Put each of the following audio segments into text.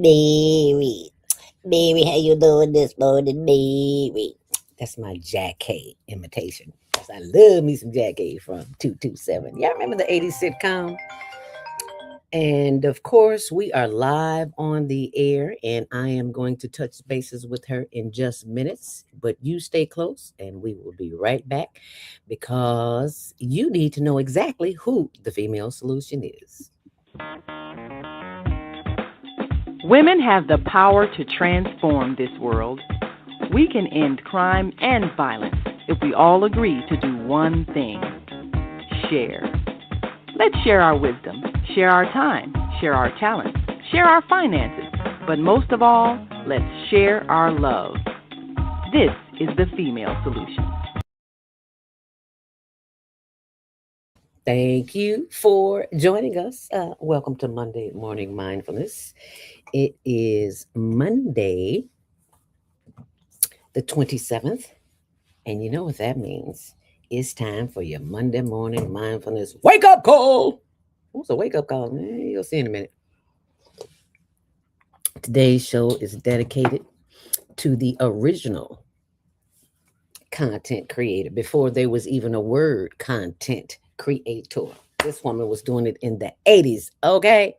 Baby. Baby, how you doing this morning, baby? That's my Jack K imitation. 'Cause I love me some Jack K from 227. Y'all remember the 80s sitcom? And of course, we are live on the air, and I am going to touch bases with her in just minutes. But you stay close, and we will be right back because you need to know exactly who the female solution is. Women have the power to transform this world. We can end crime and violence if we all agree to do one thing: share. Let's share our wisdom, share our time, share our talents, share our finances, but most of all, let's share our love. This is the female solution. Thank you for joining us. Welcome to Monday Morning Mindfulness. It is Monday, the 27th, and you know what that means. It's time for your Monday Morning Mindfulness wake up call. What's a wake up call? You'll see in a minute. Today's show is dedicated to the original content creator before there was even a word content creator. This woman was doing it in the 80s, okay?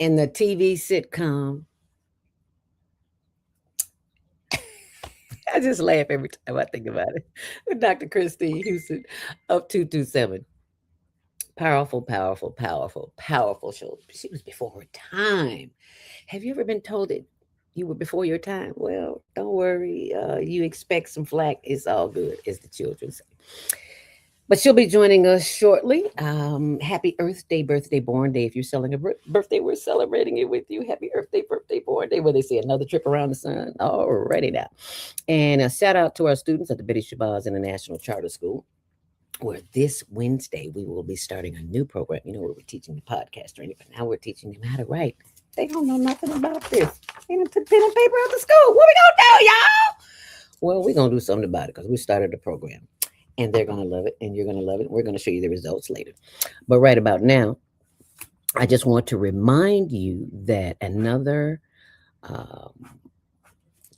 In the TV sitcom. I just laugh every time I think about it. With Dr. Christine Houston of 227. Powerful, powerful, powerful, powerful show. She was before her time. Have you ever been told that you were before your time? Well, don't worry. You expect some flack. It's all good, as the children say. But she'll be joining us shortly. Happy Earth Day, birthday, born day. If you're selling a birthday, we're celebrating it with you. Happy Earth Day, birthday, born day. Where they say another trip around the sun. Already now. And a shout out to our students at the Betty Shabazz International Charter School, where this Wednesday we will be starting a new program. You know, where we're teaching the podcast training, but now we're teaching them how to write. They don't know nothing about this. They didn't put pen and paper at the school. What we gonna do, y'all? Well, we're gonna do something about it because we started the program. And they're gonna love it, and you're gonna love it. We're gonna show you the results later. But right about now, I just want to remind you that another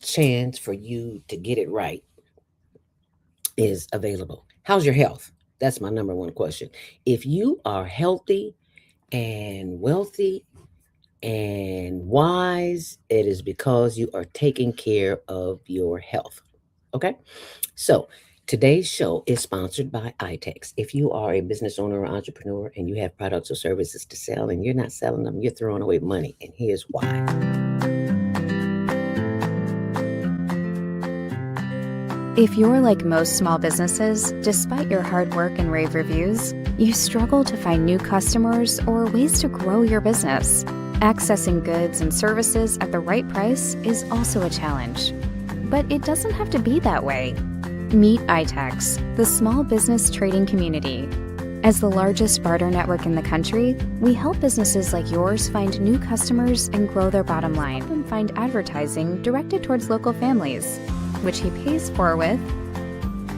chance for you to get it right is available. How's your health? That's my number one question. If you are healthy and wealthy and wise, it is because you are taking care of your health. Okay? So, today's show is sponsored by iTex. If you are a business owner or entrepreneur and you have products or services to sell and you're not selling them, you're throwing away money. And here's why. If you're like most small businesses, despite your hard work and rave reviews, you struggle to find new customers or ways to grow your business. Accessing goods and services at the right price is also a challenge. But it doesn't have to be that way. Meet iTex, the small business trading community. As the largest barter network in the country, we help businesses like yours find new customers and grow their bottom line. Help them find advertising directed towards local families, which he pays for with,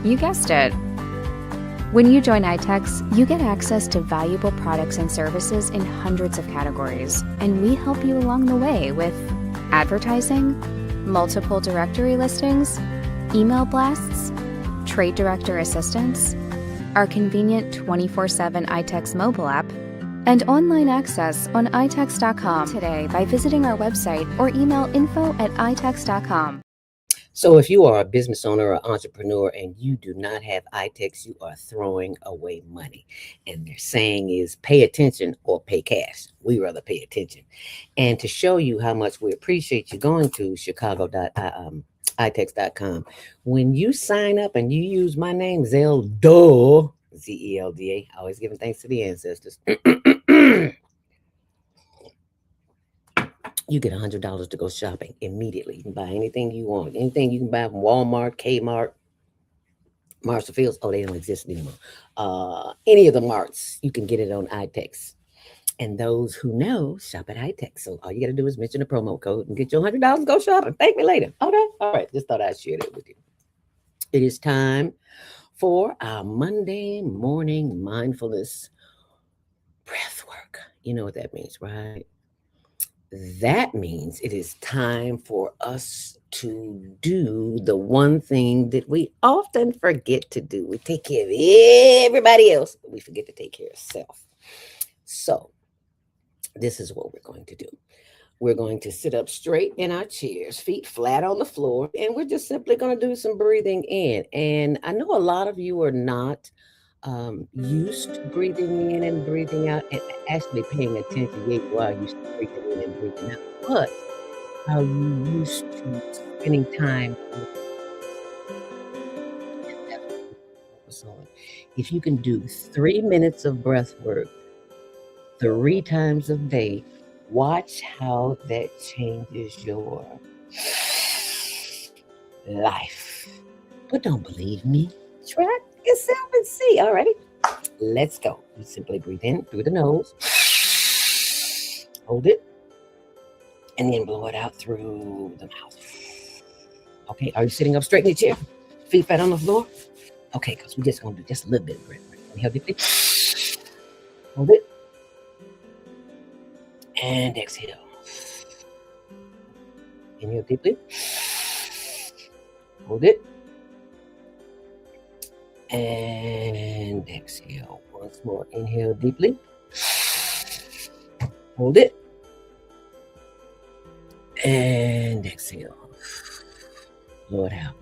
you guessed it. When you join iTex, you get access to valuable products and services in hundreds of categories, and we help you along the way with advertising, multiple directory listings, email blasts, trade director assistance, our convenient 24/7 iTex mobile app, and online access on itex.com today by visiting our website or email info@itex.com. So, if you are a business owner or entrepreneur and you do not have iTex, you are throwing away money. And their saying is pay attention or pay cash. We rather pay attention. And to show you how much we appreciate you going to chicago.itex.com, when you sign up and you use my name, Zelda, Zelda, always giving thanks to the ancestors. You get $100 to go shopping immediately. You can buy anything you want. Anything you can buy from Walmart, Kmart, Marshall Fields. Oh, they don't exist anymore. Any of the marts, you can get it on iTex. And those who know shop at iTex. So all you got to do is mention the promo code and get your $100 to go shopping. Thank me later. Okay. All right. Just thought I'd share that with you. It is time for our Monday morning mindfulness breath work. You know what that means, right? That means it is time for us to do the one thing that we often forget to do. We take care of everybody else, but we forget to take care of self. So, this is what we're going to do. We're going to sit up straight in our chairs, feet flat on the floor, and we're just simply going to do some breathing in. And I know a lot of you are not used to breathing in and breathing out and actually paying attention. Yeah, you are used to breathing in and breathing out, but are you used to spending time with that's what we focus on? If you can do 3 minutes of breath work 3 times a day, watch how that changes your life. But don't believe me. Try it yourself and see. All righty. Let's go. You simply breathe in through the nose, hold it, and then blow it out through the mouth. Okay, are you sitting up straight in your chair? Feet flat on the floor? Okay, because we're just going to do just a little bit of breath. Inhale deeply. Hold it. And exhale. Inhale deeply. Hold it. And exhale. Once more. Inhale deeply. Hold it. And exhale. Blow it out.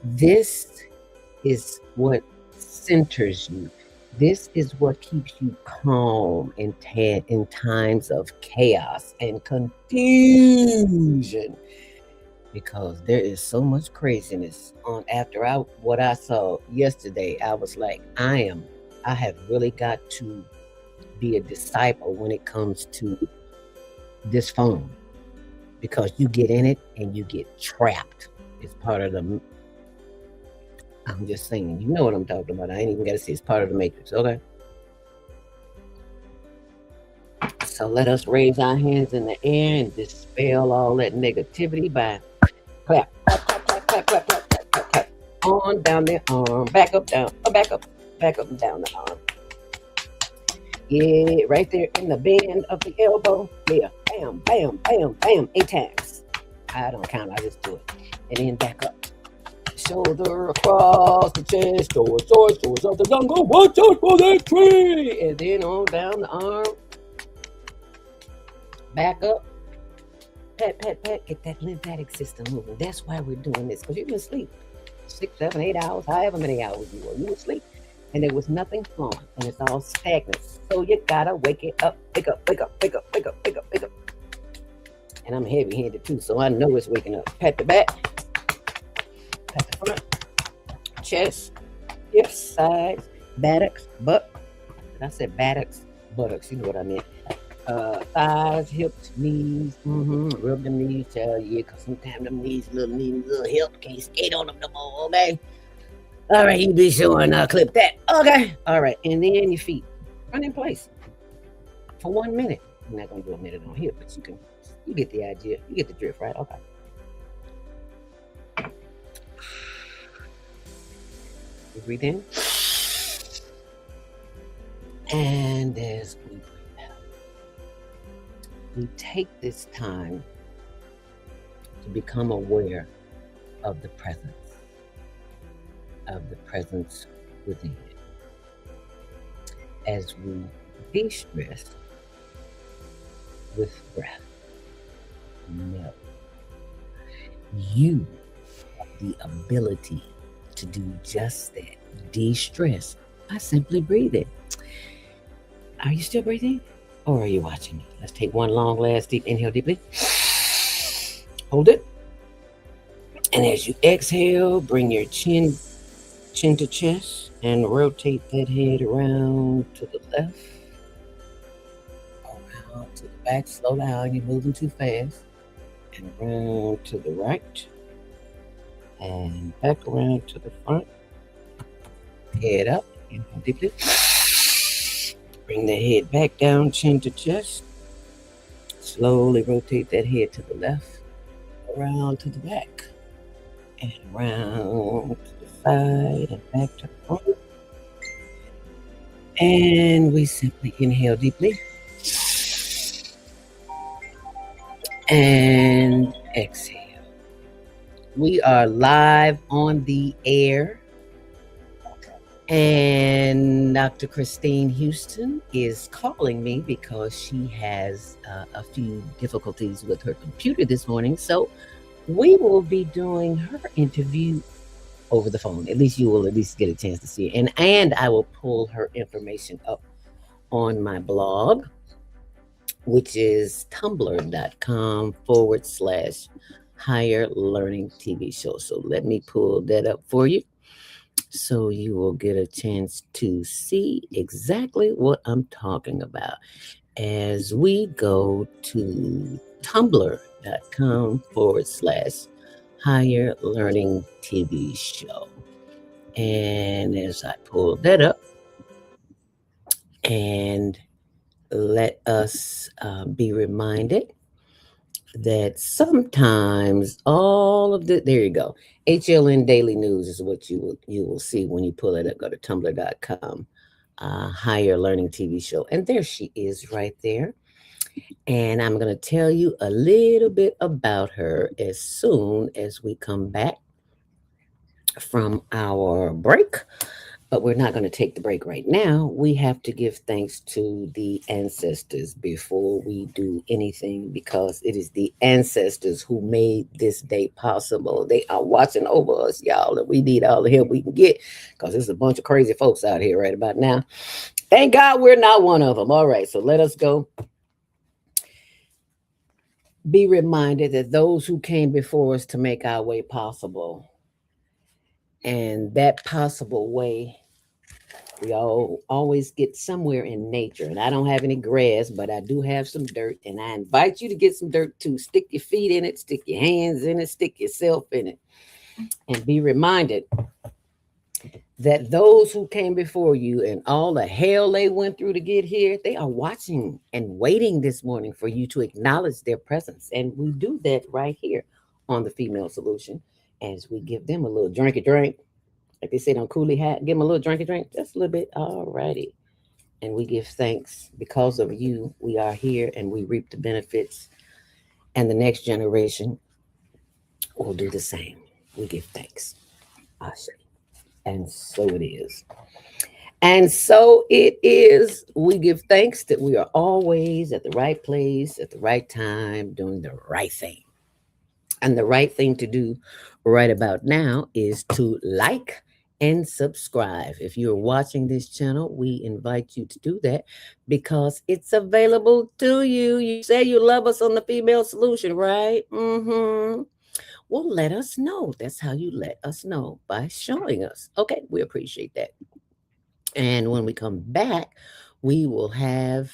This is what centers you. This is what keeps you calm in times of chaos and confusion. Because there is so much craziness on after what I saw yesterday. I was like, I have really got to be a disciple when it comes to this phone, because you get in it and you get trapped. It's part of the, I'm just saying, you know what I'm talking about. I ain't even got to say it's part of the matrix. Okay. So let us raise our hands in the air and dispel all that negativity by clap, clap, clap, clap, clap, clap, clap, clap, clap, clap. On down the arm, back up, down, back up and down the arm. Yeah, right there in the bend of the elbow. Yeah, bam, bam, bam, bam, 8 times. I don't count, I just do it. And then back up. Shoulder across the chest, towards of the jungle. Watch out for that tree. And then on down the arm. Back up. Pat, pat, pat. Get that lymphatic system moving. That's why we're doing this, because you've been asleep 6, 7, 8 hours, however many hours you were. You were asleep. And there was nothing flowing, and it's all stagnant. So you gotta wake it up, wake up, wake up, wake up, wake up, wake up, wake up. And I'm heavy-handed too, so I know it's waking up. Pat the back, pat the front, chest, hips, sides, buttocks, I said buttocks, buttocks, you know what I meant. Thighs, hips, knees, rub them knees, child, yeah, because sometimes them knees need a little help. Can't skate on them no more, okay? All right, you be sure and I'll clip that. Okay. All right, and then your feet. Run in place for 1 minute. I'm not going to do a minute on here, but you get the idea. You get the drift, right? Okay. We breathe in. And as we breathe out, we take this time to become aware of the presence within it. As we de-stress with breath, know you have the ability to do just that. De-stress by simply breathing. Are you still breathing, or are you watching me? Let's take one long, last deep inhale deeply. Hold it. And as you exhale, bring your chin to chest and rotate that head around to the left, around to the back. Slow down, you're moving too fast. And around to the right, and back around to the front. Head up, inhale deeply. Bring the head back down, chin to chest. Slowly rotate that head to the left, around to the back, and around to the side, and back to the front. And we simply inhale deeply. And exhale. We are live on the air. And Dr. Christine Houston is calling me because she has a few difficulties with her computer this morning. So we will be doing her interview over the phone. At least you will at least get a chance to see it. And I will pull her information up on my blog, which is tumblr.com/higher learning TV show. So let me pull that up for you so you will get a chance to see exactly what I'm talking about as we go to tumblr.com/higher learning TV show. And as I pull that up, and let us be reminded that sometimes all of there you go. HLN Daily News is what you will see when you pull it up. Go to tumblr.com, higher learning TV show. And there she is right there. And I'm going to tell you a little bit about her as soon as we come back from our break. But we're not going to take the break right now. We have to give thanks to the ancestors before we do anything, because it is the ancestors who made this day possible. They are watching over us, y'all, and we need all the help we can get, because there's a bunch of crazy folks out here right about now. Thank God we're not one of them. All right, so let us go. Be reminded that those who came before us to make our way possible, and that possible way, we all always get somewhere in nature. And I don't have any grass, but I do have some dirt. And I invite you to get some dirt too. Stick your feet in it, stick your hands in it, stick yourself in it. And be reminded that those who came before you and all the hell they went through to get here, they are watching and waiting this morning for you to acknowledge their presence. And we do that right here on the Female Solution, as we give them a little drinky drink. Like they said on Coolie Hat, give them a little drinky drink, just a little bit. All righty. And we give thanks because of you. We are here and we reap the benefits. And the next generation will do the same. We give thanks. Ashe. And so it is. And so it is. We give thanks that we are always at the right place, at the right time, doing the right thing. And the right thing to do right about now is to like and subscribe. If you're watching this channel, we invite you to do that because it's available to you. You say you love us on the Female Solution, right? Mm-hmm. Well, let us know. That's how you let us know, by showing us. Okay, we appreciate that. And when we come back, we will have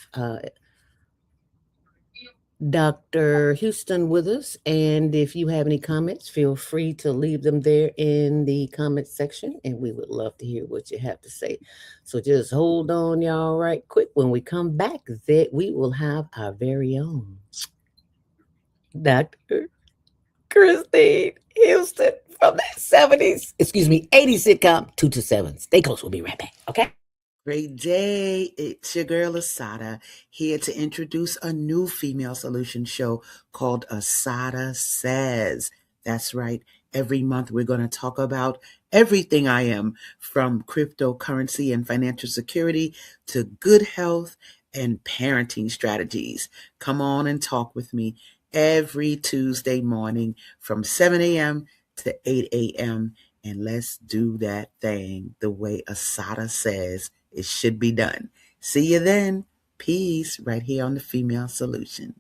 Dr. Houston with us. And if you have any comments, feel free to leave them there in the comment section. And we would love to hear what you have to say. So just hold on, y'all, right quick. When we come back, that we will have our very own Dr. Christine Houston from that 70s, 80s sitcom 227. Stay close. We'll be right back. Okay. Great day. It's your girl Asada, here to introduce a new Female Solution show called Asada Says. That's right. Every month we're going to talk about everything I am, from cryptocurrency and financial security to good health and parenting strategies. Come on and talk with me every Tuesday morning from 7 a.m. to 8 a.m. And let's do that thing the way Asada says it should be done. See you then. Peace, right here on the Female Solution.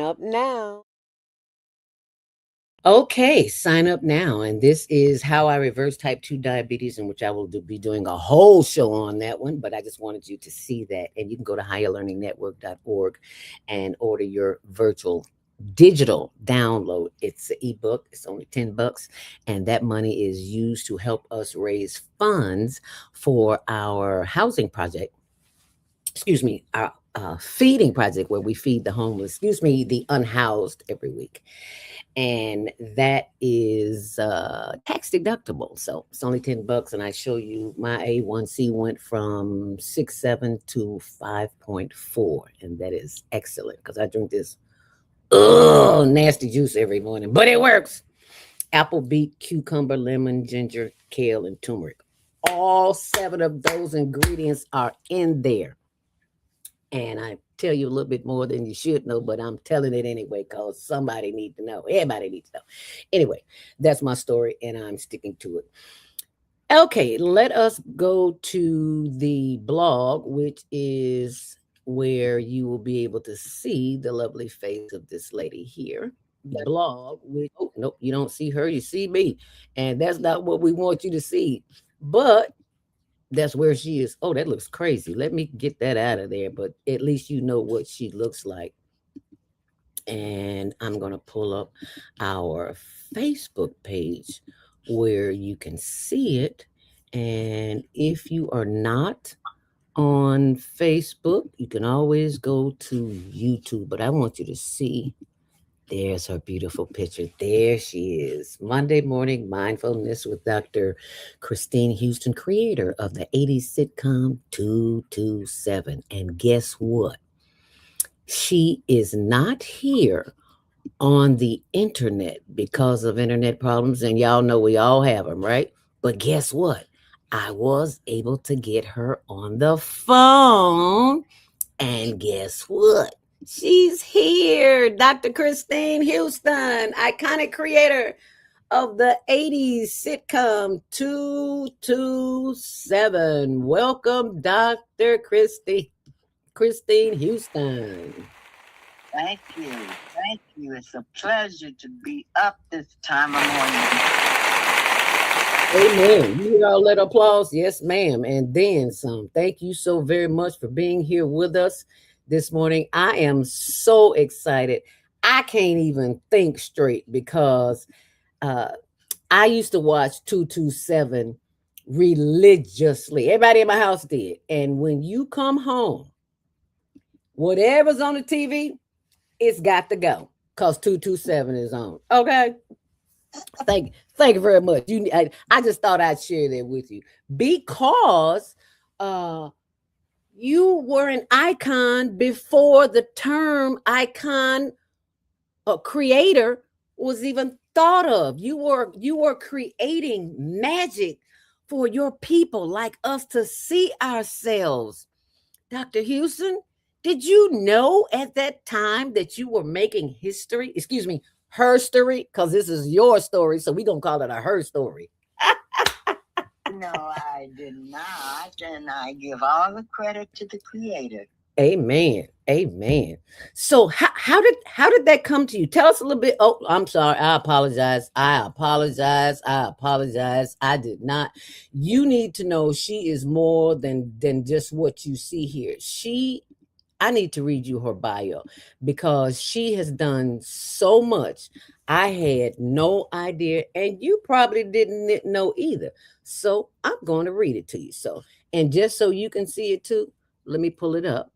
up now. Okay, sign up now. And this is how I reverse type 2 diabetes, in which I will be doing a whole show on that one. But I just wanted you to see that. And you can go to higherlearningnetwork.org and order your virtual digital download. It's an ebook, it's only $10. And that money is used to help us raise funds for our housing project. Excuse me, our feeding project where we feed the homeless, the unhoused every week, and that is tax deductible. So it's only $10, and I show you my A1C went from 6.7 to 5.4, and that is excellent because I drink this nasty juice every morning, but it works. Apple, beet, cucumber, lemon, ginger, kale, and turmeric. All 7 of those ingredients are in there. And I tell you a little bit more than you should know, but I'm telling it anyway because somebody needs to know. Everybody needs to know. Anyway, that's my story, and I'm sticking to it. Okay, let us go to the blog, which is where you will be able to see the lovely face of this lady here. The blog, which, oh, nope, you don't see her, you see me. And that's not what we want you to see. But that's where she is. Oh, that looks crazy. Let me get that out of there. But at least you know what she looks like. And I'm going to pull up our Facebook page where you can see it. And if you are not on Facebook, you can always go to YouTube. But I want you to see. There's her beautiful picture. There she is. Monday Morning Mindfulness with Dr. Christine Houston, creator of the 80s sitcom 227. And guess what? She is not here on the internet because of internet problems. And y'all know we all have them, right? But guess what? I was able to get her on the phone. And guess what? She's here, Dr. Christine Houston, iconic creator of the 80s sitcom 227. Welcome, Dr. Christine Houston. Thank you. Thank you. It's a pleasure to be up this time of morning. Amen. You hear all that applause? Yes, ma'am. And then some. Thank you so very much for being here with us this morning. I am so excited. I can't even think straight because I used to watch 227 religiously. Everybody in my house did. And when you come home, whatever's on the TV, it's got to go because 227 is on. Okay. Thank you very much. I just thought I'd share that with you because you were an icon before the term icon creator was even thought of. You were creating magic for your people like us to see ourselves. Dr. Houston, did you know at that time that you were making history? Excuse me, her story, because this is your story, so we're gonna call it a her story. No, I did not, and I give all the credit to the creator. Amen. Amen. So how did that come to you? Tell us a little bit. Oh, I'm sorry. I apologize. I did not. You need to know she is more than just what you see here. I need to read you her bio because she has done so much. I had no idea, and you probably didn't know either. So I'm going to read it to you. So, and just so you can see it too, let me pull it up.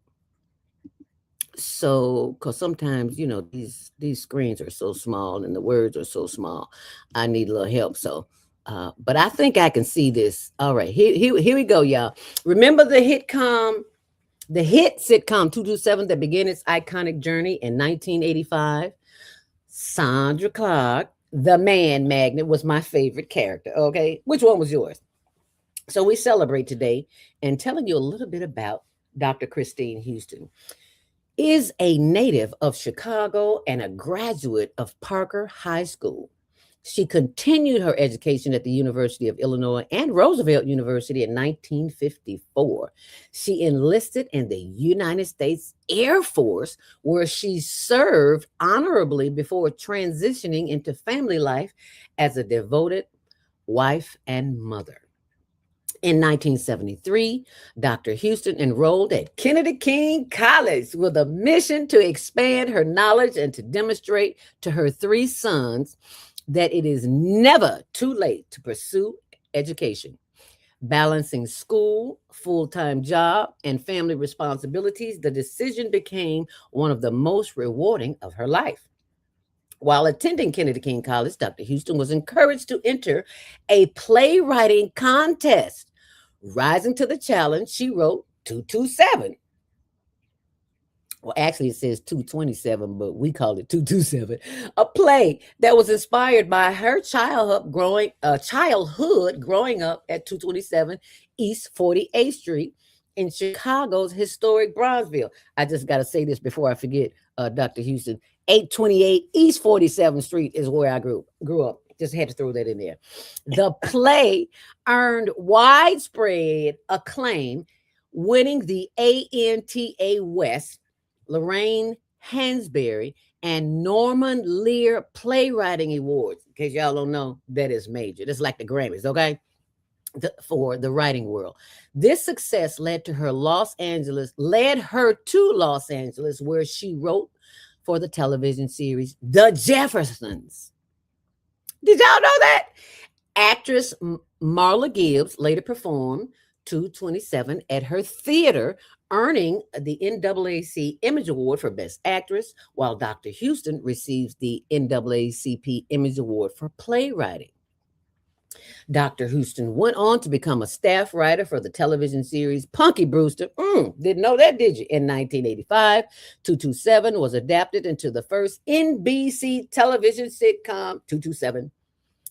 So, because sometimes these screens are so small and the words are so small, I need a little help. So, but I think I can see this. All right, here we go, y'all. Remember the hit sitcom 227 that began its iconic journey in 1985. Sandra Clark, the man magnet, was my favorite character. Okay, which one was yours? So we celebrate today and telling you a little bit about Dr. Christine Houston. Is a native of Chicago and a graduate of Parker High School. She continued her education at the University of Illinois and Roosevelt University in 1954. She enlisted in the United States Air Force, where she served honorably before transitioning into family life as a devoted wife and mother. In 1973, Dr. Houston enrolled at Kennedy King College with a mission to expand her knowledge and to demonstrate to her three sons that it is never too late to pursue education. Balancing school, full time job, and family responsibilities, the decision became one of the most rewarding of her life. While attending Kennedy King College, Dr. Houston was encouraged to enter a playwriting contest. Rising to the challenge, she wrote 227. Well, actually, it says 227, but we call it 227. A play that was inspired by her childhood growing up at 227 East 48th Street in Chicago's historic Bronzeville. I just got to say this before I forget, Dr. Houston. 828 East 47th Street is where I grew up. Just had to throw that in there. The play earned widespread acclaim, winning the ANTA West, Lorraine Hansberry, and Norman Lear Playwriting Awards. In case y'all don't know, that is major. That's like the Grammys, okay? For the writing world. This success led her to Los Angeles, where she wrote for the television series The Jeffersons. Did y'all know that? Actress Marla Gibbs later performed 227 at her theater, earning the NAACP Image Award for Best Actress, while Dr. Houston receives the NAACP Image Award for playwriting. Dr. Houston went on to become a staff writer for the television series Punky Brewster. Didn't know that, did you? In 1985, 227 was adapted into the first NBC television sitcom 227,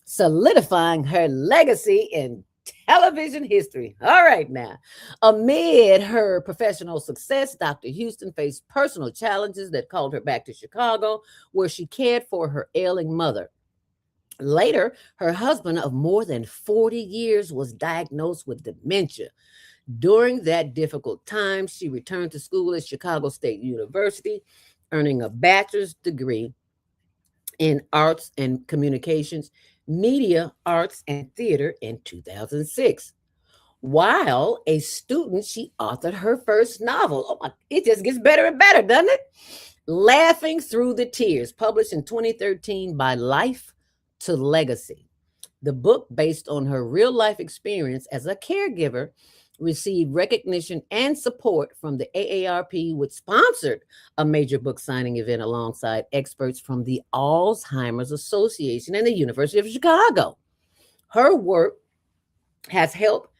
solidifying her legacy in television history. All right, now. Amid her professional success, Dr. Houston faced personal challenges that called her back to Chicago, where she cared for her ailing mother. Later, her husband of more than 40 years was diagnosed with dementia. During that difficult time, she returned to school at Chicago State University, earning a bachelor's degree in arts and communications, media, arts, and theater in 2006. While a student, she authored her first novel. Oh my, it just gets better and better, doesn't it? Laughing Through the Tears, published in 2013 by Life to Legacy. The book, based on her real life experience as a caregiver, received recognition and support from the AARP, which sponsored a major book signing event alongside experts from the Alzheimer's Association and the University of Chicago. Her work has helped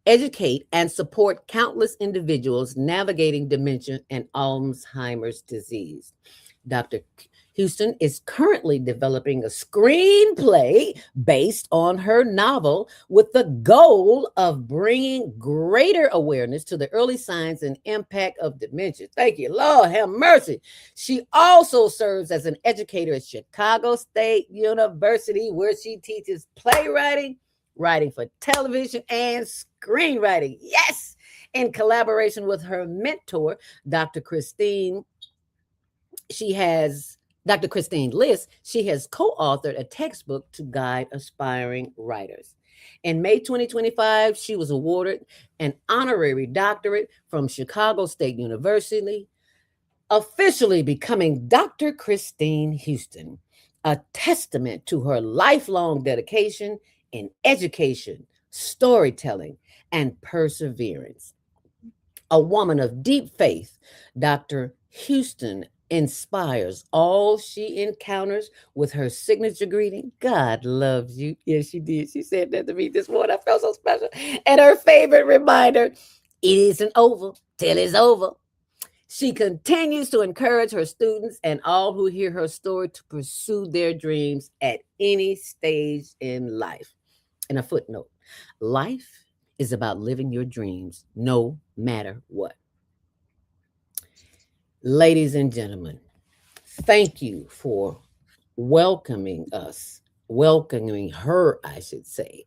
educate and support countless individuals navigating dementia and Alzheimer's disease. Dr. Houston is currently developing a screenplay based on her novel with the goal of bringing greater awareness to the early signs and impact of dementia. Thank you, Lord, have mercy. She also serves as an educator at Chicago State University, where she teaches playwriting, writing for television, and screenwriting. Yes! In collaboration with her mentor, Dr. Christine List, she has co-authored a textbook to guide aspiring writers. In May 2025, she was awarded an honorary doctorate from Chicago State University, officially becoming Dr. Christine Houston, a testament to her lifelong dedication in education, storytelling, and perseverance. A woman of deep faith, Dr. Houston inspires all she encounters with her signature greeting, God loves you. Yes, she did. She said that to me this morning. I felt so special. And her favorite reminder, it isn't over till it's over. She continues to encourage her students and all who hear her story to pursue their dreams at any stage in life. And a footnote, life is about living your dreams no matter what. Ladies and gentlemen, thank you for welcoming us welcoming her, I should say,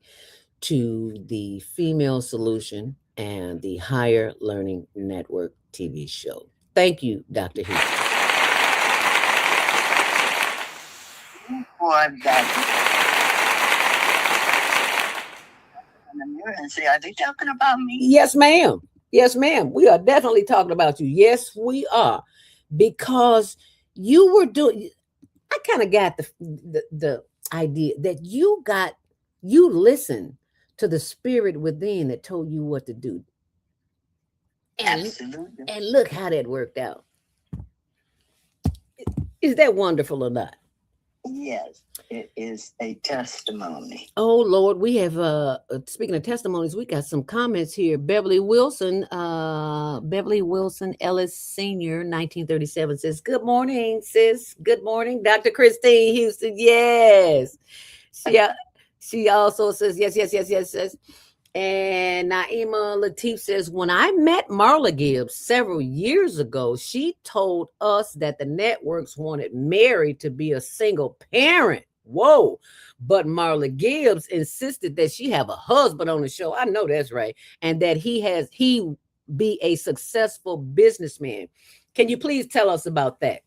to the Female Solution and the Higher Learning Network TV show. Thank you, Dr. Houston. For that. In the mirror and say, are they talking about me? Yes, ma'am. Yes, ma'am. We are definitely talking about you. Yes, we are. Because you were doing, I kind of got the idea that you listened to the spirit within that told you what to do. Absolutely. And look how that worked out. Is that wonderful or not? Yes, it is a testimony. Oh Lord, we have speaking of testimonies, we got some comments here. Beverly Wilson Ellis Sr., 1937 says, "Good morning, sis. Good morning, Dr. Christine Houston." Yes. She also says, yes. And Naima Latif says, when I met Marla Gibbs several years ago, she told us that the networks wanted Mary to be a single parent. Whoa. But Marla Gibbs insisted that she have a husband on the show. I know that's right. And that he be a successful businessman. Can you please tell us about that?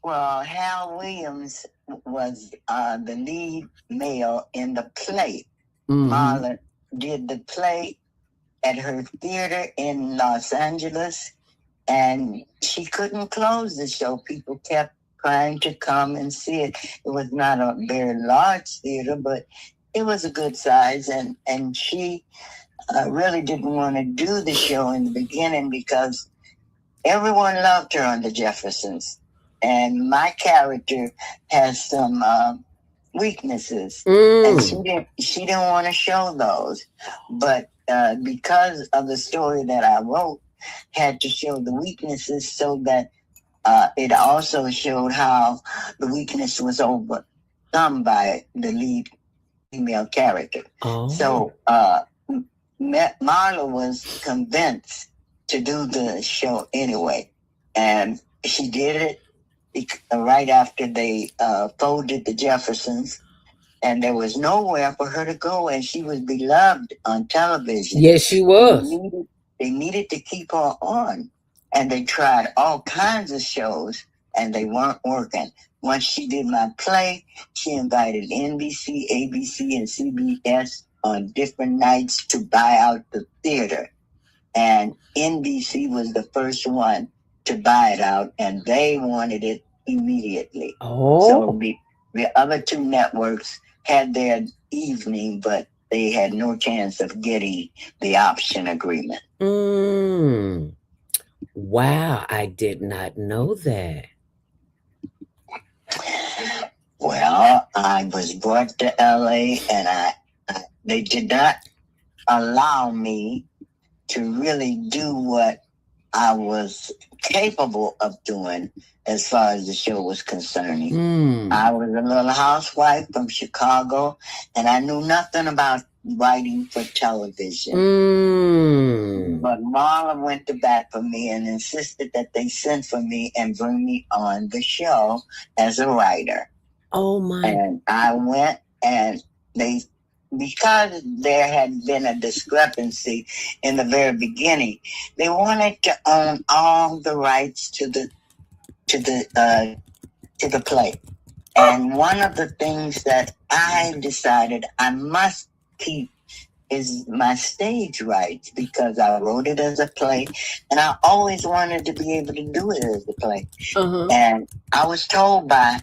Well, Hal Williams was the lead male in the play. Marla did the play at her theater in Los Angeles, and she couldn't close the show. People kept trying to come and see it. It was not a very large theater, but it was a good size, and she really didn't want to do the show in the beginning because everyone loved her on the Jeffersons, and my character has some weaknesses, and she didn't want to show those, but because of the story that I wrote, had to show the weaknesses so that it also showed how the weakness was overcome by the lead female character. So Marla was convinced to do the show anyway, and she did it right after they folded the Jeffersons, and there was nowhere for her to go, and she was beloved on television. Yes, she was. They needed to keep her on, and they tried all kinds of shows, and they weren't working. Once she did my play, she invited NBC, ABC, and CBS on different nights to buy out the theater, and NBC was the first one to buy it out, and they wanted it immediately. So the other two networks had their evening, but they had no chance of getting the option agreement. Wow, I did not know that. Well, I was brought to LA, and they did not allow me to really do what I was capable of doing as far as the show was concerning. I was a little housewife from Chicago, and I knew nothing about writing for television. But Marla went to bat for me and insisted that they send for me and bring me on the show as a writer. Oh my! And I went, and because there had been a discrepancy in the very beginning, they wanted to own all the rights to the play. And one of the things that I decided I must keep is my stage rights, because I wrote it as a play, and I always wanted to be able to do it as a play. And I was told by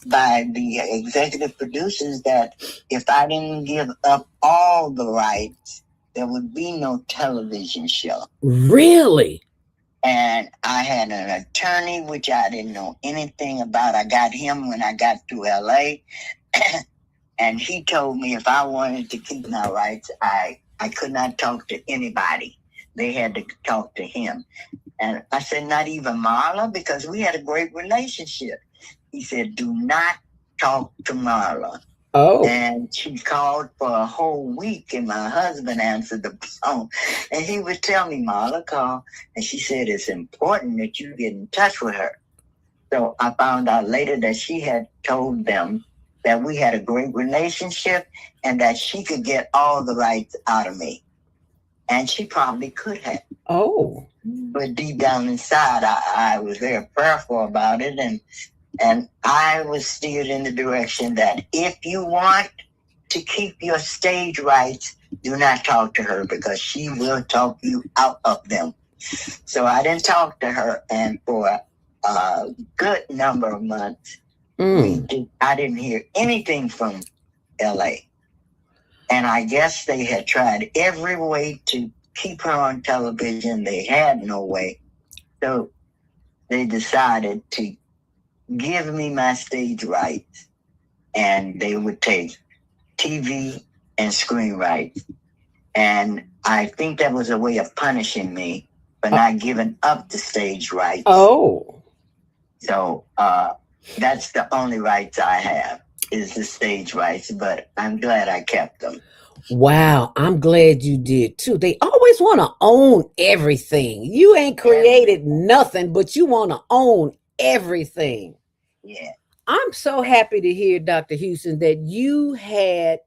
the executive producers that if I didn't give up all the rights, there would be no television show. Really? And I had an attorney, which I didn't know anything about. I got him when I got to LA. And he told me if I wanted to keep my rights, I could not talk to anybody. They had to talk to him. And I said, not even Marla, because we had a great relationship. He said, do not talk to Marla. And she called for a whole week, and my husband answered the phone. And he would tell me, Marla called, and she said, it's important that you get in touch with her. So I found out later that she had told them that we had a great relationship and that she could get all the rights out of me. And she probably could have. Oh. But deep down inside, I was very prayerful about it. And I was steered in the direction that if you want to keep your stage rights, do not talk to her because she will talk you out of them. So I didn't talk to her. And for a good number of months, I didn't hear anything from LA. And I guess they had tried every way to keep her on television. They had no way. So they decided to give me my stage rights, and they would take TV and screen rights. And I think that was a way of punishing me for not giving up the stage rights. Oh. So that's the only rights I have, is the stage rights, but I'm glad I kept them. Wow, I'm glad you did too. They always want to own everything. You ain't created nothing, but you want to own everything. Yeah. I'm so happy to hear, Dr. Houston, that you had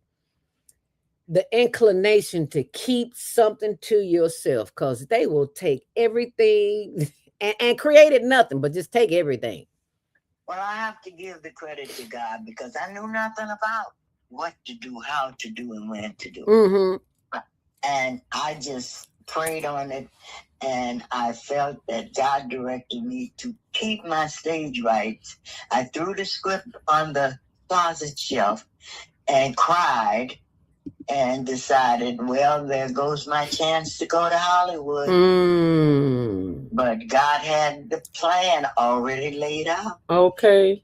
the inclination to keep something to yourself, because they will take everything and created nothing, but just take everything. Well, I have to give the credit to God because I knew nothing about what to do, how to do, and when to do. Mm-hmm. And I just prayed on it, and I felt that God directed me to keep my stage rights. I threw the script on the closet shelf and cried and decided, well, there goes my chance to go to Hollywood. But God had the plan already laid out. Okay.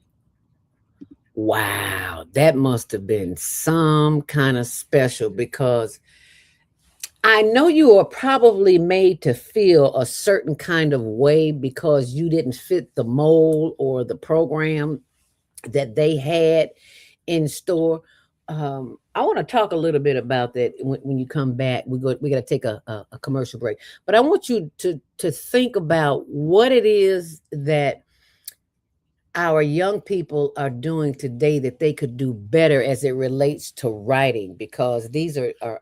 Wow, that must have been some kind of special, because I know you are probably made to feel a certain kind of way because you didn't fit the mold or the program that they had in store. I want to talk a little bit about that when you come back. We got to take a commercial break, but I want you to think about what it is that our young people are doing today that they could do better as it relates to writing, because these are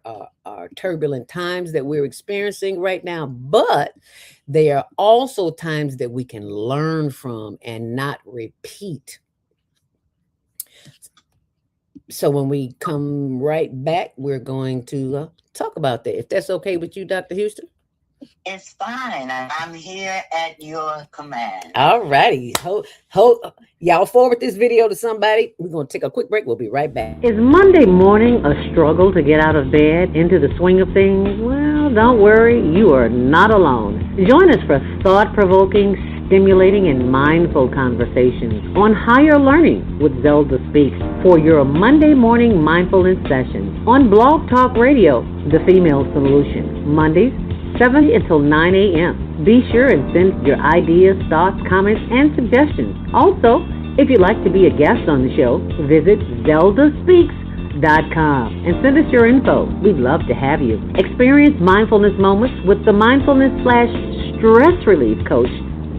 turbulent times that we're experiencing right now, but they are also times that we can learn from and not repeat. So when we come right back, we're going to talk about that, if that's okay with you, Dr. Houston. It's fine. I'm here at your command. All righty. Y'all forward this video to somebody. We're going to take a quick break. We'll be right back. Is Monday morning a struggle to get out of bed into the swing of things? Well, don't worry. You are not alone. Join us for thought-provoking, stimulating, and mindful conversations on higher learning with Zelda Speaks for your Monday morning mindfulness session on Blog Talk Radio, The Female Solution, Mondays, 7 until 9 a.m. Be sure and send your ideas, thoughts, comments, and suggestions. Also, if you'd like to be a guest on the show, visit zeldaspeaks.com and send us your info. We'd love to have you. Experience mindfulness moments with the mindfulness/stress relief coach,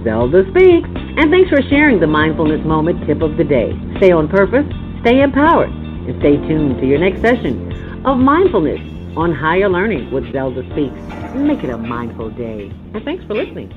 Zelda Speaks. And thanks for sharing the mindfulness moment tip of the day. Stay on purpose, stay empowered, and stay tuned to your next session of mindfulness on Higher Learning with Zelda Speaks. Make it a mindful day. And thanks for listening.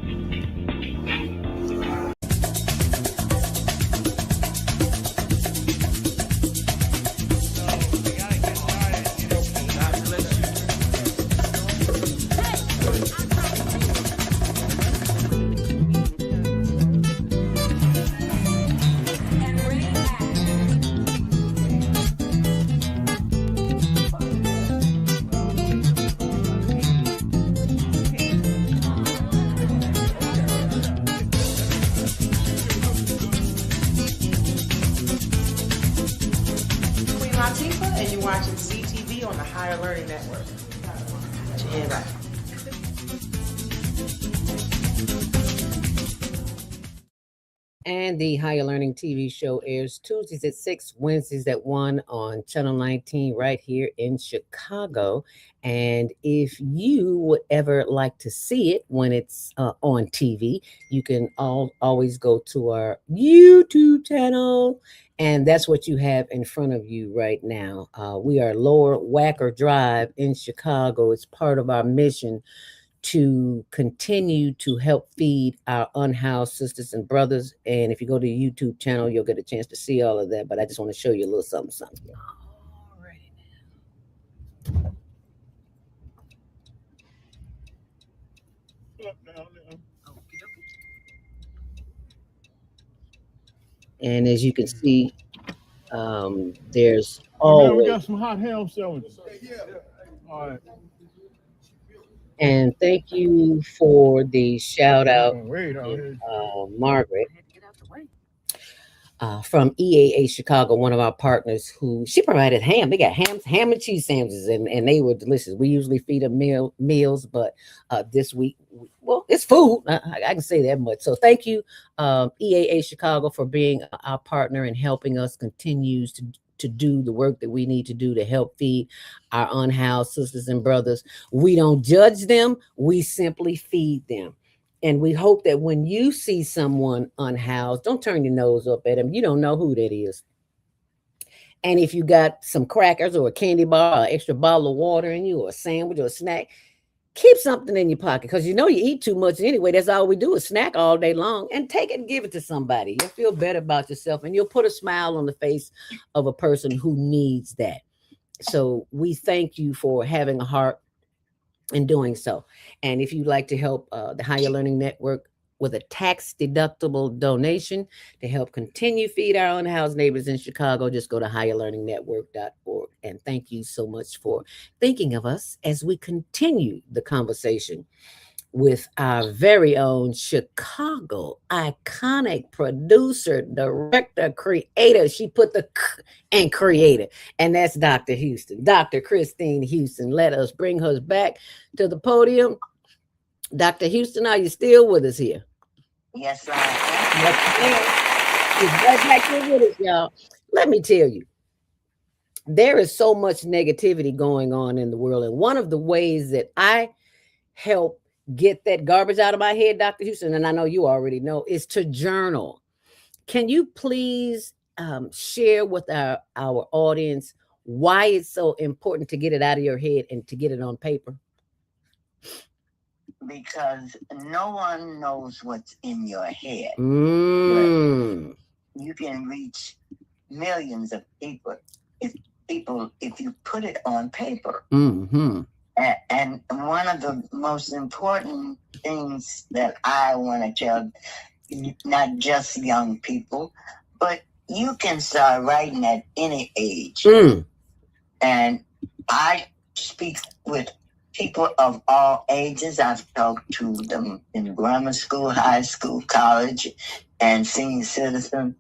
And you're watching ZTV on the Higher Learning Network. Put your hand up. And the Higher Learning TV show airs Tuesdays at 6, Wednesdays at 1 on Channel 19 right here in Chicago. And if you would ever like to see it when it's on TV, you can always go to our YouTube channel. And that's what you have in front of you right now. We are Lower Wacker Drive in Chicago. It's part of our mission to continue to help feed our unhoused sisters and brothers. And if you go to the YouTube channel, you'll get a chance to see all of that. But I just want to show you a little something, something. And as you can see, there's always. We got some hot ham sandwiches. All right. And thank you for the shout out, Margaret, from EAA Chicago, one of our partners, who she provided ham. They got ham and cheese sandwiches, and they were delicious. We usually feed them meals, but this week, well, it's food. I can say that much. So thank you, EAA Chicago, for being our partner and helping us continue to do the work that we need to do to help feed our unhoused sisters and brothers. We don't judge them. We simply feed them. And we hope that when you see someone unhoused, don't turn your nose up at them. You don't know who that is. And if you got some crackers or a candy bar or an extra bottle of water in you or a sandwich or a snack, keep something in your pocket, because you know you eat too much anyway. That's all we do is snack all day long. And take it and give it to somebody. You'll feel better about yourself, and you'll put a smile on the face of a person who needs that. So we thank you for having a heart in doing so. And if you'd like to help the Higher Learning Network with a tax-deductible donation to help continue feed our unhoused neighbors in Chicago, just go to higherlearningnetwork.org. And thank you so much for thinking of us as we continue the conversation with our very own Chicago iconic producer, director, creator. She put the k and creator, and that's Dr. Houston, Dr. Christine Houston. Let us bring her back to the podium. Dr. Houston, are you still with us here? Yes, I am. Yes, she's right back here with us, y'all. Let me tell you, there is so much negativity going on in the world, and one of the ways that I help get that garbage out of my head, Dr. Houston, and I know you already know, is to journal. Can you please share with our audience why it's so important to get it out of your head and to get it on paper? Because no one knows what's in your head. You can reach millions of people if you put it on paper. Mm-hmm. And one of the most important things that I want to tell, not just young people, but you can start writing at any age. And I speak with people of all ages. I've talked to them in grammar school, high school, college, and senior citizen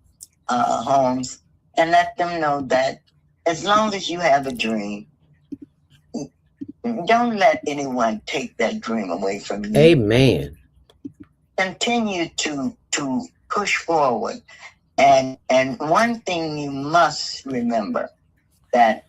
homes, and let them know that as long as you have a dream, don't let anyone take that dream away from you. Amen. Continue to push forward. And one thing you must remember, that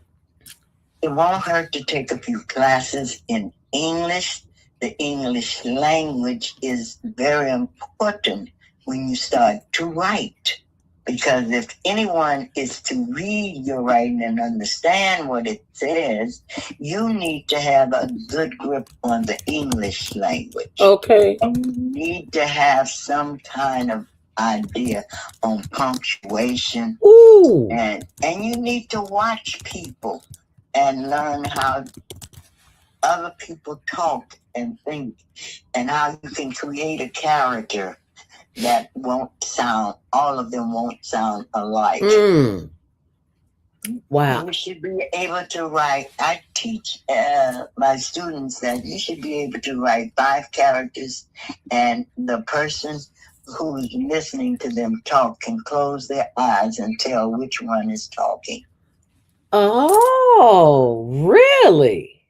it won't hurt to take a few classes in English. The English language is very important when you start to write. Because if anyone is to read your writing and understand what it says, you need to have a good grip on the English language. Okay. And you need to have some kind of idea on punctuation. Ooh. And you need to watch people and learn how other people talk and think, and how you can create a character that all of them won't sound alike. Wow. You should be able to write. I teach my students that you should be able to write 5 characters, and the person who's listening to them talk can close their eyes and tell which one is talking. Oh, really?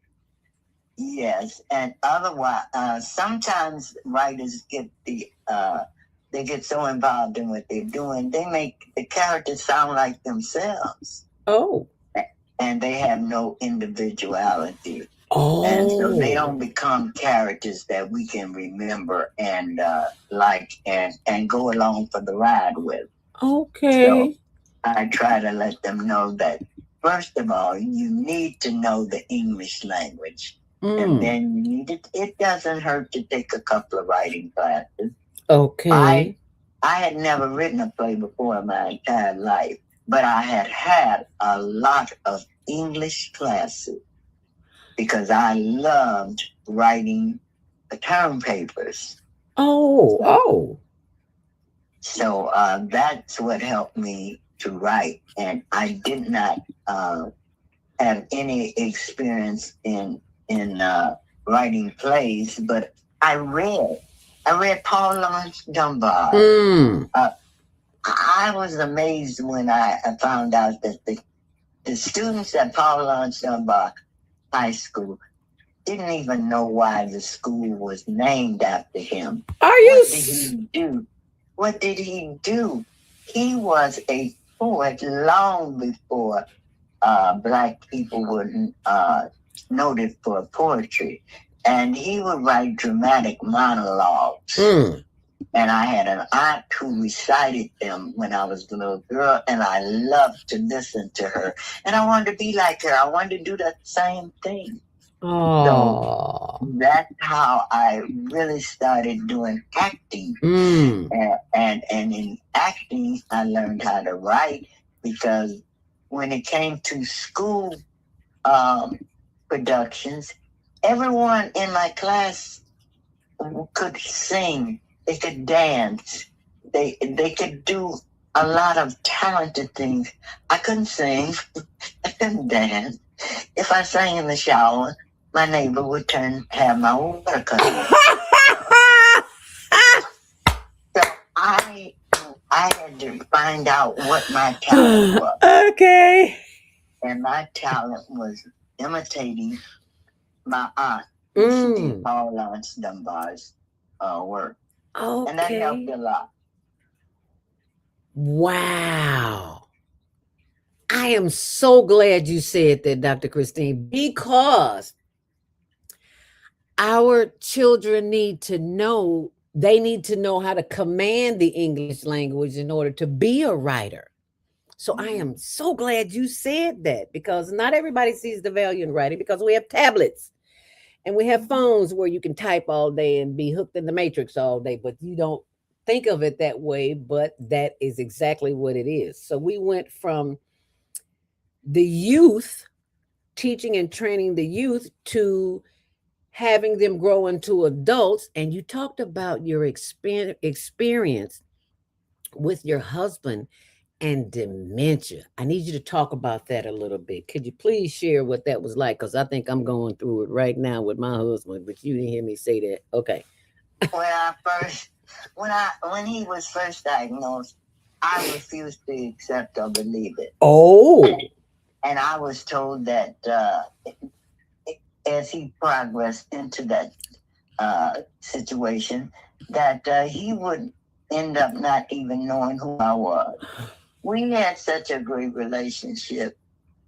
Yes, and otherwise, sometimes writers get the they get so involved in what they're doing, they make the characters sound like themselves. Oh. And they have no individuality. Oh. And so they don't become characters that we can remember and like and go along for the ride with. Okay. So I try to let them know that, first of all, you need to know the English language. And then it doesn't hurt to take a couple of writing classes. Okay. I had never written a play before in my entire life, but I had a lot of English classes because I loved writing the term papers. Oh. So that's what helped me to write. And I did not have any experience in writing plays, but I read Paul Laurence Dunbar. I was amazed when I found out that the students at Paul Laurence Dunbar High School didn't even know why the school was named after him. What did he do? What did he do? He was a poet long before Black people were noted for poetry. And he would write dramatic monologues. And I had an aunt who recited them when I was a little girl, and I loved to listen to her. And I wanted to be like her. I wanted to do the same thing. So that's how I really started doing acting. And in acting, I learned how to write, because when it came to school productions, everyone in my class could sing. They could dance. They could do a lot of talented things. I couldn't sing. I couldn't dance. If I sang in the shower, my neighbor would have my water cut off. So I had to find out what my talent was. Okay. And my talent was imitating my aunt. She did Paul Laurence Dunbar's work. Okay. And that helped a lot. Wow. I am so glad you said that, Dr. Christine, because our children need to know how to command the English language in order to be a writer. So I am so glad you said that, because not everybody sees the value in writing, because we have tablets and we have phones where you can type all day and be hooked in the matrix all day, but you don't think of it that way, but that is exactly what it is. So we went from the youth, teaching and training the youth, to having them grow into adults. And you talked about your experience with your husband and dementia. I need you to talk about that a little bit. Could you please share what that was like? Because I think I'm going through it right now with my husband, but you didn't hear me say that. Okay. When he was first diagnosed, I refused to accept or believe it. And I was told that as he progressed into that situation, that he would end up not even knowing who I was. We had such a great relationship,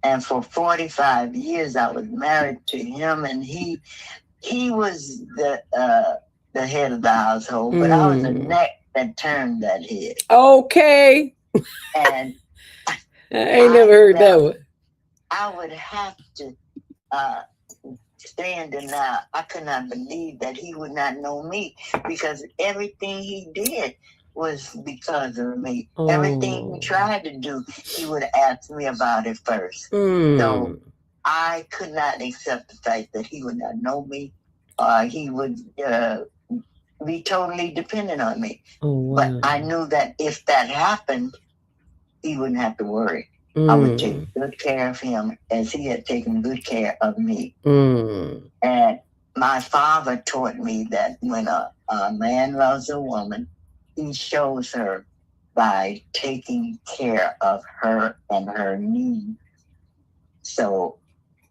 and for 45 years I was married to him, and he was the head of the household, but I was the neck that turned that head. Okay. And I ain't never heard that one. I would have to stay in denial. I could not believe that he would not know me, because everything he did was because of me. Everything he tried to do, he would ask me about it first. So I could not accept the fact that he would not know me. He would be totally dependent on me. But I knew that if that happened, he wouldn't have to worry. I would take good care of him as he had taken good care of me. And my father taught me that when a man loves a woman, he shows her by taking care of her and her needs. So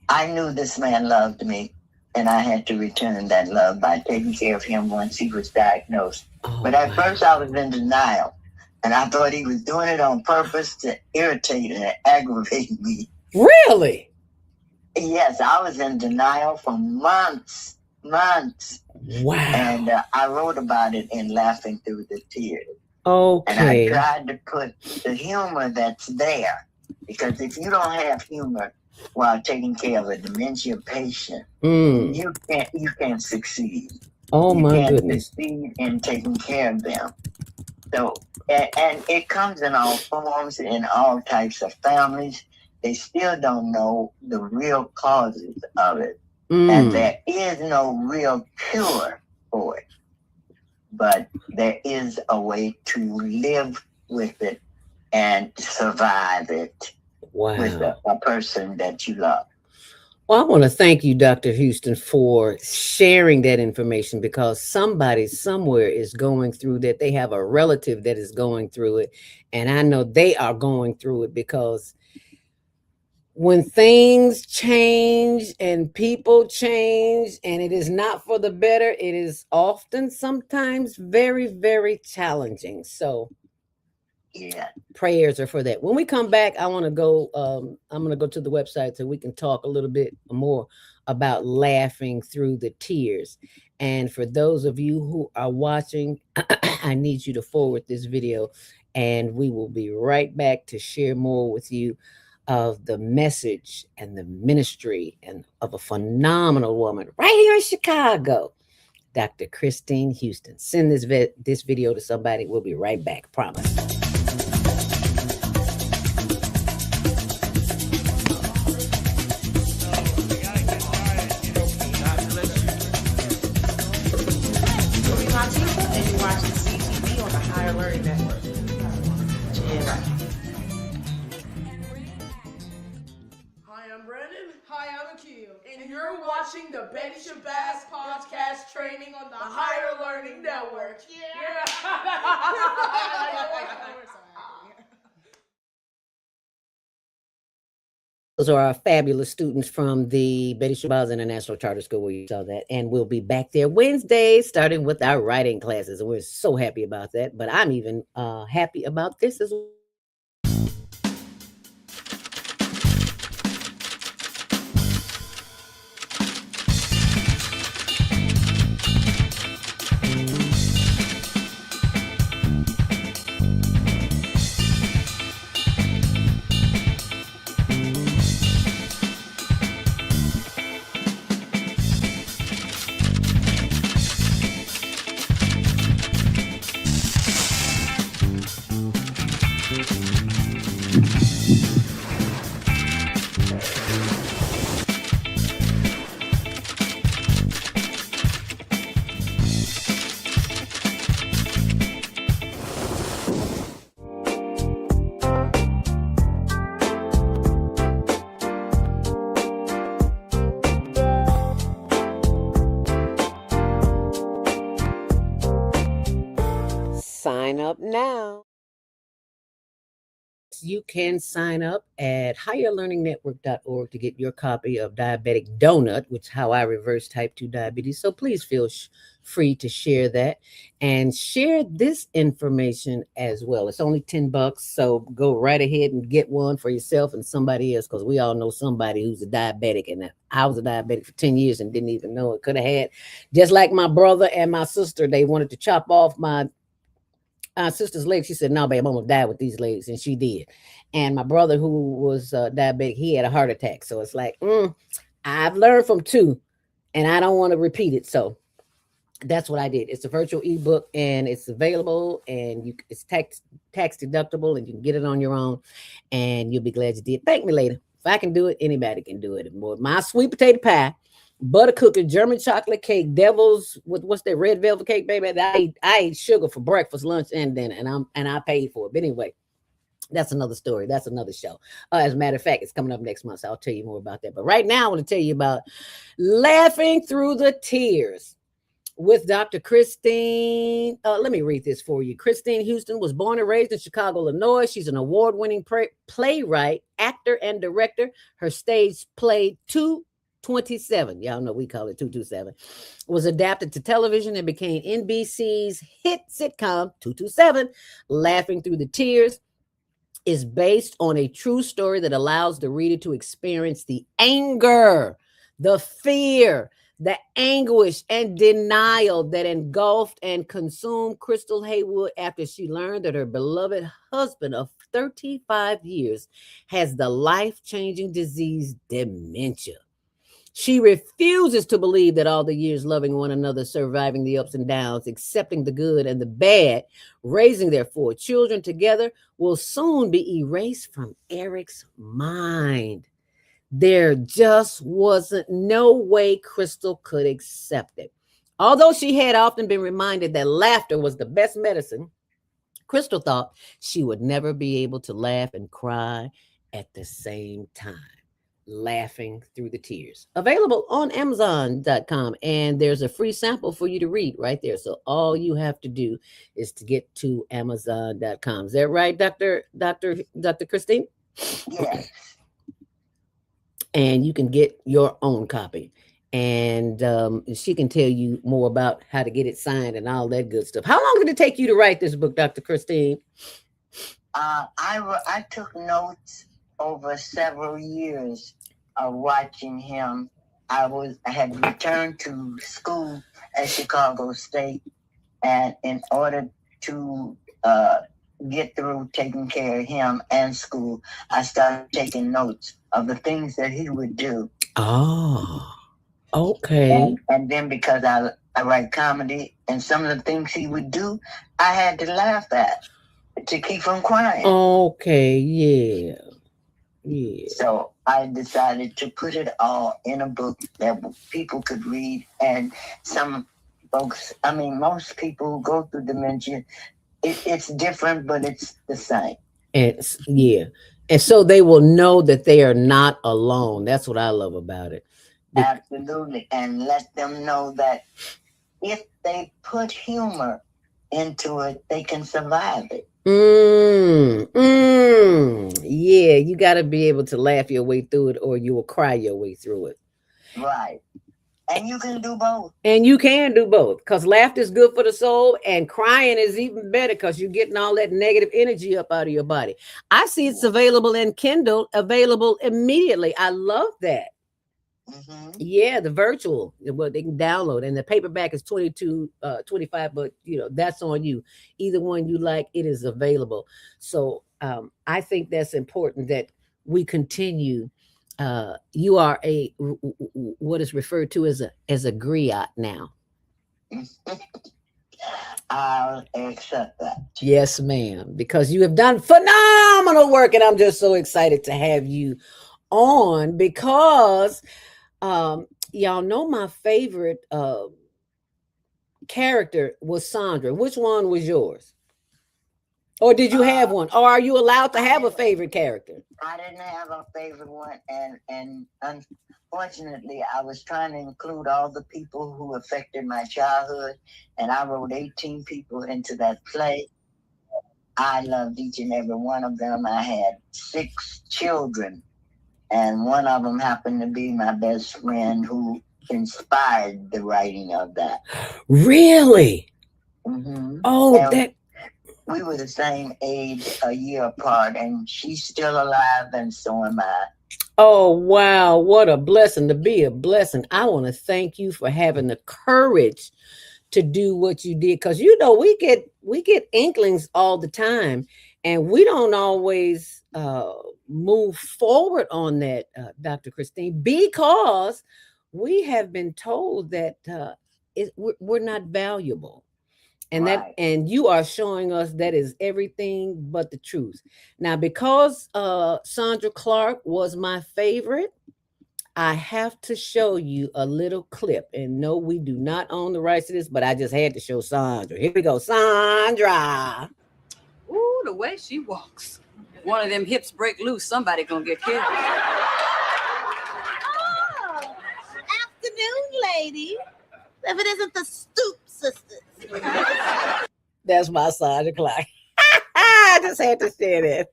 I knew this man loved me, and I had to return that love by taking care of him once he was diagnosed. But at first I was in denial, and I thought he was doing it on purpose to irritate and aggravate me. Really? Yes, I was in denial for months. Wow. And I wrote about it in Laughing Through the Tears. Okay. And I tried to put the humor that's there, because if you don't have humor while taking care of a dementia patient, you can't succeed. Oh, you my can't goodness. Succeed in taking care of them. So, and it comes in all forms, in all types of families. They still don't know the real causes of it. And there is no real cure for it. But there is a way to live with it and survive it with a person that you love. Well, I want to thank you, Dr. Houston, for sharing that information, because somebody somewhere is going through that. They have a relative that is going through it. And I know they are going through it, because when things change and people change and it is not for the better, it is often sometimes very, very challenging. So yeah, prayers are for that. When we come back, I want to go, I'm going to go to the website so we can talk a little bit more about laughing through the tears. And for those of you who are watching, I need you to forward this video, and we will be right back to share more with you of the message and the ministry and of a phenomenal woman right here in Chicago, Dr. Christine Houston. Send this video to somebody. We'll be right back. Promise. And you're watching CTV on the Higher Learning Network. Hi, I'm Brandon. Hi, I'm Akil. And you're watching the Betty Shabazz podcast training on the Higher Learning Network. Yeah. Those are our fabulous students from the Betty Shabazz International Charter School, where you saw that. And we'll be back there Wednesday, starting with our writing classes. And we're so happy about that. But I'm even happy about this as well. Sign up now. You can sign up at higherlearningnetwork.org to get your copy of Diabetic Donut, which is how I reverse type 2 diabetes. So please feel free to share that and share this information as well. It's only $10, so go right ahead and get one for yourself and somebody else, because we all know somebody who's a diabetic. And I was a diabetic for 10 years and didn't even know it. Could have had, just like my brother and my sister, they wanted to chop off my sister's legs. She said, "No, babe, I'm gonna die with these legs," and she did. And my brother, who was diabetic, he had a heart attack. So it's like, I've learned from two, and I don't want to repeat it. So that's what I did. It's a virtual ebook, and it's available, and it's tax deductible, and you can get it on your own, and you'll be glad you did. Thank me later. If I can do it, anybody can do it. My sweet potato pie, butter cookie, German chocolate cake, devil's with what's that, red velvet cake, baby. I ate sugar for breakfast, lunch, and dinner, and I paid for it. But anyway, that's another story. That's another show. As a matter of fact, it's coming up next month, so I'll tell you more about that. But right now, I want to tell you about laughing through the tears with Dr. Christine. Let me read this for you. Christine Houston was born and raised in Chicago, Illinois. She's an award-winning playwright, actor, and director. Her stage play, Two 27, y'all know we call it 227, was adapted to television and became NBC's hit sitcom 227, Laughing Through the Tears, is based on a true story that allows the reader to experience the anger, the fear, the anguish, and denial that engulfed and consumed Crystal Haywood after she learned that her beloved husband of 35 years has the life-changing disease dementia. She refuses to believe that all the years loving one another, surviving the ups and downs, accepting the good and the bad, raising their 4 children together will soon be erased from Eric's mind. There just wasn't no way Crystal could accept it. Although she had often been reminded that laughter was the best medicine, Crystal thought she would never be able to laugh and cry at the same time. Laughing Through the Tears. Available on Amazon.com. And there's a free sample for you to read right there. So all you have to do is to get to Amazon.com. Is that right, Dr. Christine? Yes. And you can get your own copy. And she can tell you more about how to get it signed and all that good stuff. How long did it take you to write this book, Dr. Christine? I took notes over several years of watching him. I had returned to school at Chicago State, and in order to get through taking care of him and school, I started taking notes of the things that he would do. Oh, okay. And then because I write comedy, and some of the things he would do, I had to laugh at to keep from crying. Okay, yeah. Yeah. So I decided to put it all in a book that people could read. And some folks, most people who go through dementia, it's different, but it's the same. And so they will know that they are not alone. That's what I love about it. Absolutely. And let them know that if they put humor into it, they can survive it. Yeah, you got to be able to laugh your way through it, or you will cry your way through it. Right. And you can do both. And you can do both, because laughter is good for the soul, and crying is even better because you're getting all that negative energy up out of your body. I see it's available in Kindle, available immediately. I love that. Mm-hmm. Yeah, the virtual, what they can download, and the paperback is $22.25, but that's on you. Either one you like, it is available. So I think that's important that we continue. You are what is referred to as a griot now. I'll accept that. Yes, ma'am, because you have done phenomenal work, and I'm just so excited to have you on, because y'all know my favorite character was Sandra. Which one was yours? Or did you have one? Or are you allowed to have a favorite character? I didn't have a favorite one, and unfortunately, I was trying to include all the people who affected my childhood, and I wrote 18 people into that play. I loved each and every one of them. I had 6 children, and one of them happened to be my best friend, who inspired the writing of that. Really? Mm-hmm. Oh, we were the same age, a year apart, and she's still alive, and so am I. Oh, wow. What a blessing to be a blessing. I want to thank you for having the courage to do what you did, because we get inklings all the time, and we don't always move forward on that, Dr. Christine, because we have been told that we're not valuable. And right. And you are showing us that is everything but the truth. Now, because Sandra Clark was my favorite, I have to show you a little clip. And no, we do not own the rights to this, but I just had to show Sandra. Here we go, Sandra. Ooh, the way she walks. If one of them hips break loose, somebody gonna get killed. Oh, afternoon, lady. If it isn't the Stoop Sisters. That's my Sandra Clark. I just had to share that.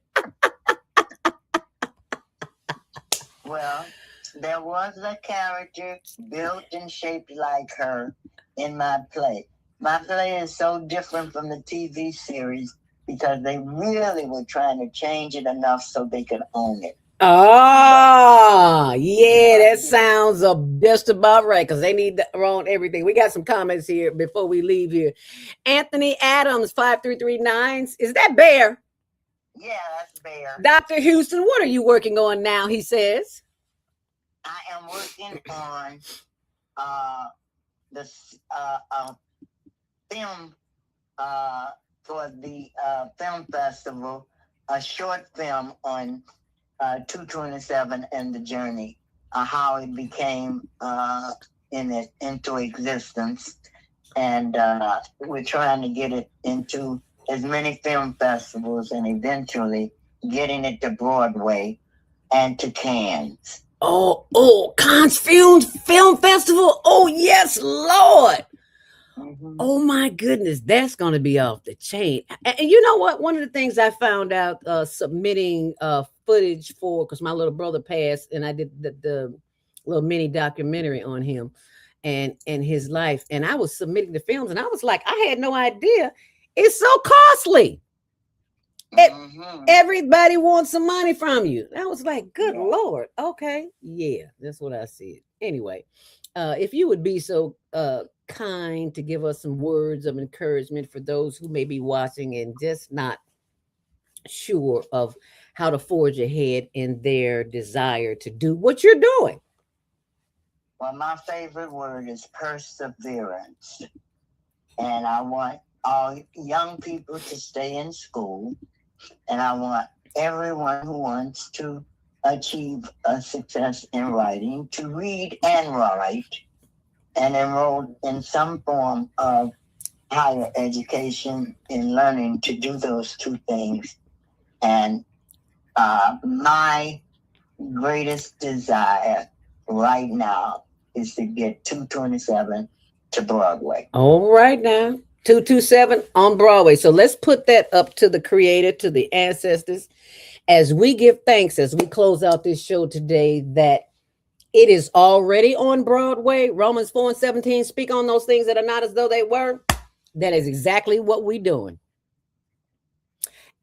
Well, there was a character built and shaped like her in my play. My play is so different from the TV series because they really were trying to change it enough so they could own it. Oh, yeah, that sounds just about right because they need to own everything. We got some comments here before we leave here. Anthony Adams, 5339. Is that Bear? Yeah, that's Bear. Dr. Houston, what are you working on now? He says. I am working on the film for the film festival, a short film on 227 and the journey, how it became into existence. And we're trying to get it into as many film festivals and eventually getting it to Broadway and to Cannes. Oh, Cannes Film Festival. Oh, yes, Lord. Mm-hmm. Oh, my goodness. That's going to be off the chain. And you know what? One of the things I found out submitting footage for, because my little brother passed and I did the little mini documentary on him and his life. And I was submitting the films and I was like, I had no idea. It's so costly. Everybody wants some money from you. I was like, good Lord. Okay. Yeah, that's what I said. Anyway, if you would be so kind to give us some words of encouragement for those who may be watching and just not sure of how to forge ahead in their desire to do what you're doing. Well, my favorite word is perseverance. And I want all young people to stay in school. And I want everyone who wants to achieve a success in writing to read and write and enroll in some form of higher education in learning to do those two things. And my greatest desire right now is to get 227 to Broadway. All right now. 227 on Broadway. So let's put that up to the creator, to the ancestors, as we give thanks, as we close out this show today, that it is already on Broadway. Romans 4:17, speak on those things that are not as though they were. That is exactly what we're doing.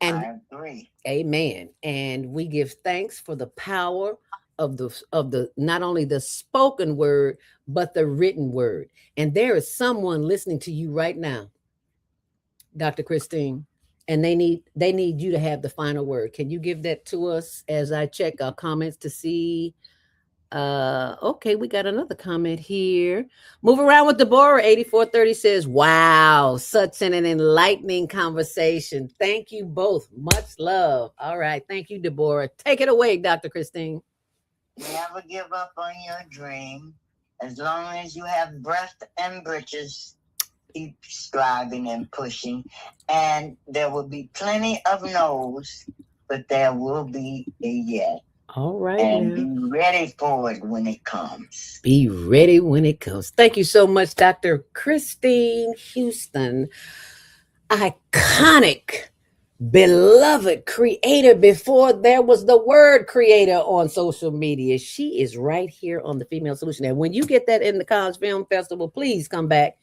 And I agree. Amen. And we give thanks for the power of the not only the spoken word, but the written word. And there is someone listening to you right now, Dr. Christine, and they need you to have the final word. Can you give that to us as I check our comments to see? Okay, we got another comment here. Move around with Deborah. 8430 says, wow, such an enlightening conversation. Thank you both. Much love. All right. Thank you, Deborah. Take it away, Dr. Christine. Never give up on your dream. As long as you have breath and britches, keep striving and pushing. And there will be plenty of no's, but there will be a yes. All right. And be ready for it when it comes. Be ready when it comes. Thank you so much, Dr. Christine Houston. Iconic, beloved creator before there was the word creator on social media. She is right here on the Female Solution. And when you get that in the College Film Festival, please come back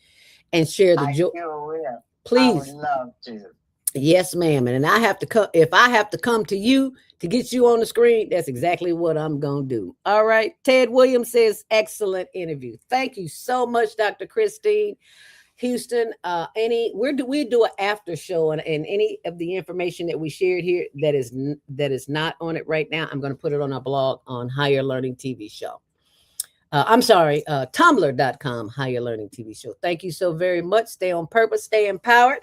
and share the joy. Sure will. Please. I would love to. Yes, ma'am. And I have to come. If I have to come to you to get you on the screen, that's exactly what I'm going to do. All right. Ted Williams says, excellent interview. Thank you so much, Dr. Christine Houston. We do an after show and any of the information that we shared here that is not on it right now, I'm going to put it on our blog on Higher Learning TV Show. Tumblr.com, Higher Learning TV Show. Thank you so very much. Stay on purpose, stay empowered.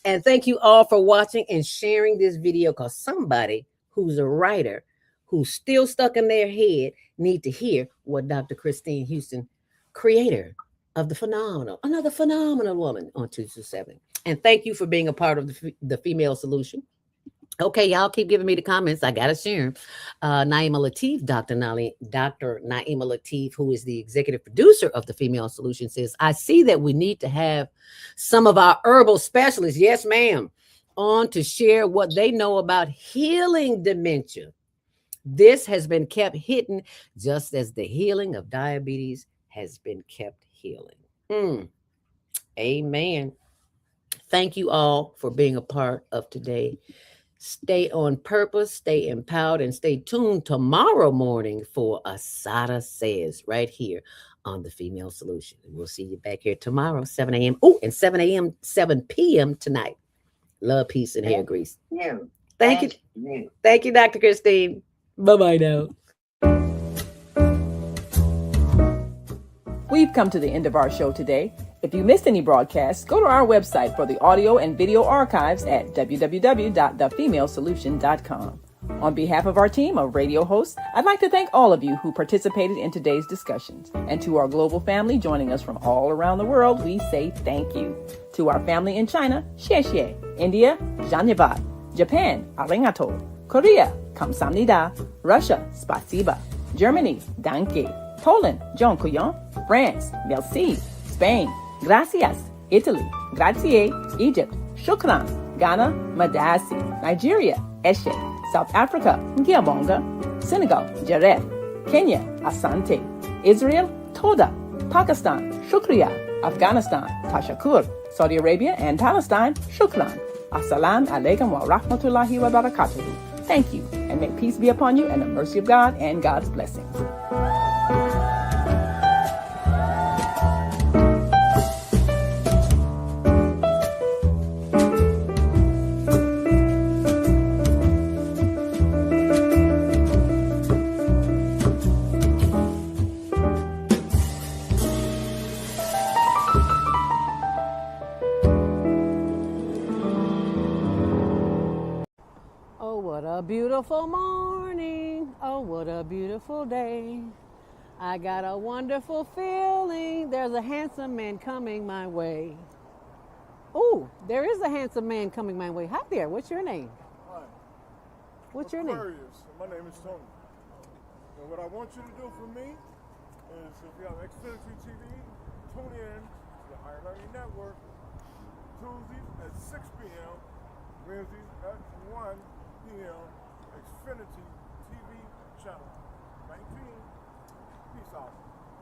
And thank you all for watching and sharing this video, because somebody who's a writer who's still stuck in their head need to hear what Dr. Christine Houston, creator of another phenomenal woman on 227. And thank you for being a part of the Female Solution. Okay, y'all keep giving me the comments. I got to share them. Naima Latif, Dr. Naima Latif, who is the executive producer of the Female Solution, says, I see that we need to have some of our herbal specialists, yes, ma'am, on to share what they know about healing dementia. This has been kept hidden just as the healing of diabetes has been kept healing. Amen. Thank you all for being a part of today. Stay on purpose, stay empowered, and stay tuned tomorrow morning for Asada Says right here on The Female Solution. We'll see you back here tomorrow, 7 a.m. Oh, and 7 a.m., 7 p.m. tonight. Love, peace, and hair grease. Thank you. Thank you, Dr. Christine. Bye-bye now. We've come to the end of our show today. If you missed any broadcasts, go to our website for the audio and video archives at www.thefemalesolution.com. On behalf of our team of radio hosts, I'd like to thank all of you who participated in today's discussions. And to our global family joining us from all around the world, we say thank you. To our family in China, xie xie. India, zhanyavad. Japan, arigato. Korea, kamsamnida. Russia, spasiba. Germany, danke. Poland, dziękuję. France, merci. Spain, gracias. Italy, grazie. Egypt, shukran. Ghana, madasi. Nigeria, eshe. South Africa, ngiyabonga. Senegal, jaref. Kenya, asante. Israel, toda. Pakistan, shukriya. Afghanistan, tashakur. Saudi Arabia and Palestine, shukran. Assalamu alaikum wa rahmatullahi wa barakatuhu. Thank you, and may peace be upon you and the mercy of God and God's blessings. Beautiful morning, oh what a beautiful day. I got a wonderful feeling, there's a handsome man coming my way. Oh, there is a handsome man coming my way. Hi there, what's your name? Hi. What's your name? My name is Tony. And what I want you to do for me is, if you have Xfinity TV, tune in to the Higher Learning Network Tuesdays at 6 p.m., Wednesdays at 1 p.m., Xfinity TV channel 19. Peace out.